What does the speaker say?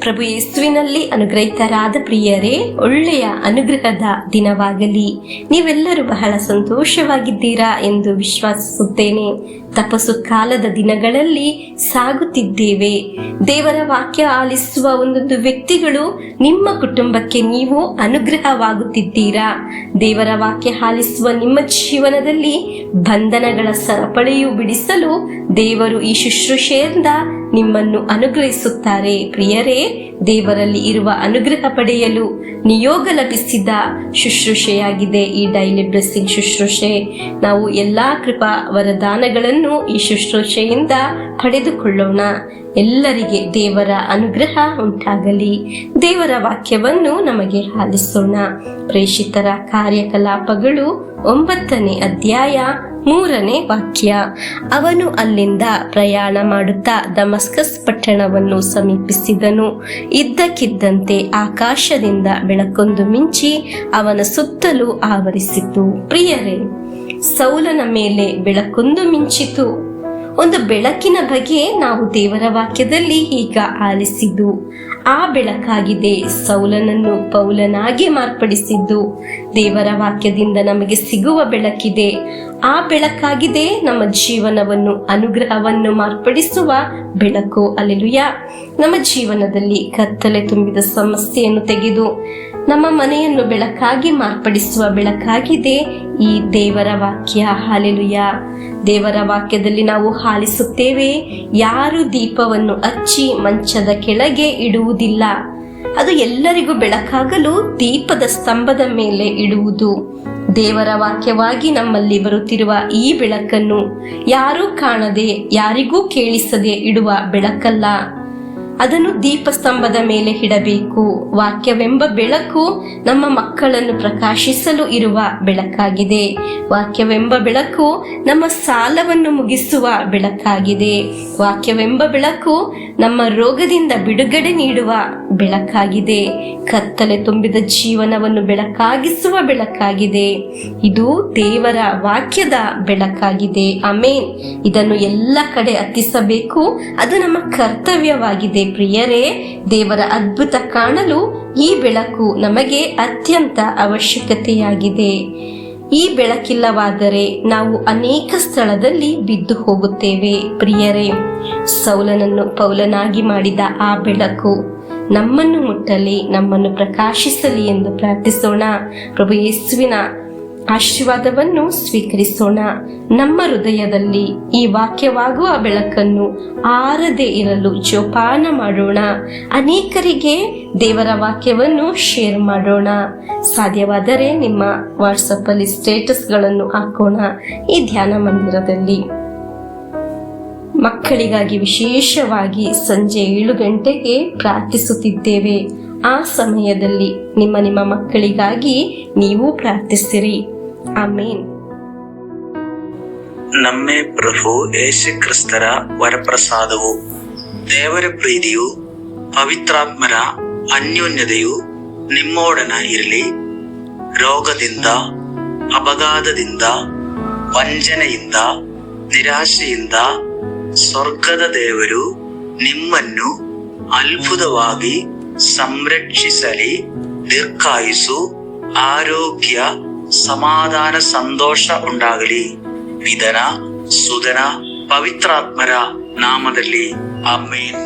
ಪ್ರಭು ಯೇಸುವಿನಲ್ಲಿ ಅನುಗ್ರಹಿತರಾದ ಪ್ರಿಯರೇ, ಒಳ್ಳೆಯ ಅನುಗ್ರಹದ ದಿನವಾಗಲಿ. ನೀವೆಲ್ಲರೂ ಬಹಳ ಸಂತೋಷವಾಗಿದ್ದೀರಾ ಎಂದು ವಿಶ್ವಾಸಿಸುತ್ತೇನೆ. ತಪಸ್ಸು ಕಾಲದ ದಿನಗಳಲ್ಲಿ ಸಾಗುತ್ತಿದ್ದೇವೆ. ದೇವರ ವಾಕ್ಯ ಆಲಿಸುವ ಒಂದೊಂದು ವ್ಯಕ್ತಿಗಳು ನಿಮ್ಮ ಕುಟುಂಬಕ್ಕೆ ನೀವು ಅನುಗ್ರಹವಾಗುತ್ತಿದ್ದೀರಾ. ದೇವರ ವಾಕ್ಯ ಆಲಿಸುವ ನಿಮ್ಮ ಜೀವನದಲ್ಲಿ ಬಂಧನಗಳ ಸರಪಳಿಯು ಬಿಡಿಸಲು ದೇವರು ಈ ಶುಶ್ರೂಷೆಯಿಂದ ನಿಮ್ಮನ್ನು ಅನುಗ್ರಹಿಸುತ್ತಾರೆ. ಪ್ರಿಯರೇ, ದೇವರಲ್ಲಿ ಇರುವ ಅನುಗ್ರಹ ಪಡೆಯಲು ನಿಯೋಗ ಲಭಿಸಿದ ಶುಶ್ರೂಷೆಯಾಗಿದೆ ಈ ಡೈಲಿ ಬ್ಲೆಸ್ಸಿಂಗ್ ಶುಶ್ರೂಷೆ. ನಾವು ಎಲ್ಲಾ ಕೃಪಾ ವರದಾನಗಳನ್ನು ಈ ಶುಶ್ರೂಷೆಯಿಂದ ಪಡೆದುಕೊಳ್ಳೋಣ. ಎಲ್ಲರಿಗೆ ದೇವರ ಅನುಗ್ರಹ ಉಂಟಾಗಲಿ. ದೇವರ ವಾಕ್ಯವನ್ನು ನಮಗೆ ಆಲಿಸೋಣ. ಪ್ರೇಷಿತರ ಕಾರ್ಯಕಲಾಪಗಳು 9ನೇ ಅಧ್ಯಾಯ 3ನೇ ವಾಕ್ಯ. ಅವನು ಅಲ್ಲಿಂದ ಪ್ರಯಾಣ ಮಾಡುತ್ತಾ ದಮಸ್ಕಸ್ ಪಟ್ಟಣವನ್ನು ಸಮೀಪಿಸಿದನು. ಇದ್ದಕ್ಕಿದ್ದಂತೆ ಆಕಾಶದಿಂದ ಬೆಳಕೊಂದು ಮಿಂಚಿ ಅವನ ಸುತ್ತಲೂ ಆವರಿಸಿತು. ಪ್ರಿಯರೇ, ಸೌಲನ ಮೇಲೆ ಬೆಳಕೊಂದು ಮಿಂಚಿತು. ಒಂದು ಬೆಳಕಿನ ಬಗ್ಗೆ ನಾವು ದೇವರ ವಾಕ್ಯದಲ್ಲಿ ಈಗ ಆಲಿಸಿದ್ದು. ಆ ಬೆಳಕಾಗಿದೆ ಸೌಲನನ್ನು ಪೌಲನಾಗಿ ಮಾರ್ಪಡಿಸಿದ್ದು. ದೇವರ ವಾಕ್ಯದಿಂದ ನಮಗೆ ಸಿಗುವ ಬೆಳಕಿದೆ. ಆ ಬೆಳಕಾಗಿದೆ ನಮ್ಮ ಜೀವನವನ್ನು, ಅನುಗ್ರಹವನ್ನು ಮಾರ್ಪಡಿಸುವ ಬೆಳಕು. ಹಲ್ಲೆಲೂಯಾ. ನಮ್ಮ ಜೀವನದಲ್ಲಿ ಕತ್ತಲೆ ತುಂಬಿದ ಸಮಸ್ಯೆಯನ್ನು ತೆಗೆದು ನಮ್ಮ ಮನೆಯನ್ನು ಬೆಳಕಾಗಿ ಮಾರ್ಪಡಿಸುವ ಬೆಳಕಾಗಿದೆ ಈ ದೇವರ ವಾಕ್ಯ. ಹಲ್ಲೆಲೂಯಾ. ದೇವರ ವಾಕ್ಯದಲ್ಲಿ ನಾವು ಆಲಿಸುತ್ತೇವೆ, ಯಾರು ದೀಪವನ್ನು ಹಚ್ಚಿ ಮಂಚದ ಕೆಳಗೆ ಇಡುವುದಿಲ್ಲ, ಅದು ಎಲ್ಲರಿಗೂ ಬೆಳಕಾಗಲು ದೀಪದ ಸ್ತಂಭದ ಮೇಲೆ ಇಡುವುದು. ದೇವರ ವಾಕ್ಯವಾಗಿ ನಮ್ಮಲ್ಲಿ ಬರುತ್ತಿರುವ ಈ ಬೆಳಕನ್ನು ಯಾರೂ ಕಾಣದೆ, ಯಾರಿಗೂ ಕೇಳಿಸದೆ ಇಡುವ ಬೆಳಕಲ್ಲ. ಅದನ್ನು ದೀಪಸ್ತಂಭದ ಮೇಲೆ ಇಡಬೇಕು. ವಾಕ್ಯವೆಂಬ ಬೆಳಕು ನಮ್ಮ ಮಕ್ಕಳನ್ನು ಪ್ರಕಾಶಿಸಲು ಇರುವ ಬೆಳಕಾಗಿದೆ. ವಾಕ್ಯವೆಂಬ ಬೆಳಕು ನಮ್ಮ ಸಾಲವನ್ನು ಮುಗಿಸುವ ಬೆಳಕಾಗಿದೆ. ವಾಕ್ಯವೆಂಬ ಬೆಳಕು ನಮ್ಮ ರೋಗದಿಂದ ಬಿಡುಗಡೆ ನೀಡುವ ಬೆಳಕಾಗಿದೆ. ಕತ್ತಲೆ ತುಂಬಿದ ಜೀವನವನ್ನು ಬೆಳಕಾಗಿಸುವ ಬೆಳಕಾಗಿದೆ. ಇದು ದೇವರ ವಾಕ್ಯದ ಬೆಳಕಾಗಿದೆ. ಆಮೇನ್. ಇದನ್ನು ಎಲ್ಲ ಕಡೆ ಹತ್ತಿಸಬೇಕು. ಅದು ನಮ್ಮ ಕರ್ತವ್ಯವಾಗಿದೆ. ಪ್ರಿಯರೇ, ದೇವರ ಅದ್ಭುತ ಕಾಣಲು ಈ ಬೆಳಕು ನಮಗೆ ಅತ್ಯಂತ ಅವಶ್ಯಕತೆಯಾಗಿದೆ. ಈ ಬೆಳಕಿಲ್ಲವಾದರೆ ನಾವು ಅನೇಕ ಸ್ಥಳದಲ್ಲಿ ಬಿದ್ದು ಹೋಗುತ್ತೇವೆ. ಪ್ರಿಯರೇ, ಸೌಲನನ್ನು ಪೌಲನಾಗಿ ಮಾಡಿದ ಆ ಬೆಳಕು ನಮ್ಮನ್ನು ಮುಟ್ಟಲಿ, ನಮ್ಮನ್ನು ಪ್ರಕಾಶಿಸಲಿ ಎಂದು ಪ್ರಾರ್ಥಿಸೋಣ. ಪ್ರಭು ಯೇಸುವಿನ ಆಶೀರ್ವಾದವನ್ನು ಸ್ವೀಕರಿಸೋಣ. ನಮ್ಮ ಹೃದಯದಲ್ಲಿ ಈ ವಾಕ್ಯವಾಗುವ ಬೆಳಕನ್ನು ಆರದೆ ಇರಲು ಜೋಪಾನ ಮಾಡೋಣ. ಅನೇಕರಿಗೆ ದೇವರ ವಾಕ್ಯವನ್ನು ಶೇರ್ ಮಾಡೋಣ. ಸಾಧ್ಯವಾದರೆ ನಿಮ್ಮ ವಾಟ್ಸಪ್ ಅಲ್ಲಿ ಸ್ಟೇಟಸ್ಗಳನ್ನು ಹಾಕೋಣ. ಈ ಧ್ಯಾನ ಮಂದಿರದಲ್ಲಿ ಮಕ್ಕಳಿಗಾಗಿ ವಿಶೇಷವಾಗಿ ಸಂಜೆ 7 ಗಂಟೆಗೆ ಪ್ರಾರ್ಥಿಸುತ್ತಿದ್ದೇವೆ. ಆ ಸಮಯದಲ್ಲಿ ನಿಮ್ಮ ಮಕ್ಕಳಿಗಾಗಿ ನೀವು ಪ್ರಾರ್ಥಿಸಿರಿ. ಆಮೇನ್. ನಮ್ಮ ಪ್ರಭು ಯೇಸು ಕ್ರಿಸ್ತರ ವರಪ್ರಸಾದವು, ದೇವರ ಪ್ರೀತಿಯು, ಪವಿತ್ರಾತ್ಮರ ಅನ್ಯೋನ್ಯತೆಯು ನಿಮ್ಮೊಡನ ಇರಲಿ. ರೋಗದಿಂದ, ಅಪಘಾತದಿಂದ, ವಂಚನೆಯಿಂದ, ನಿರಾಶೆಯಿಂದ ಸ್ವರ್ಗದ ದೇವರು ನಿಮ್ಮನ್ನು ಅದ್ಭುತವಾಗಿ ಸಂರಕ್ಷಿಸಲಿ. ದೀರ್ಘಾಯುಸ್ಸು, ಆರೋಗ್ಯ, ಸಮಾಧಾನ, ಸಂತೋಷ ಉಂಟಾಗಲಿ. ಪಿತನ, ಸುತನ, ಪವಿತ್ರಾತ್ಮರ ನಾಮದಲ್ಲಿ ಆಮೆನ್.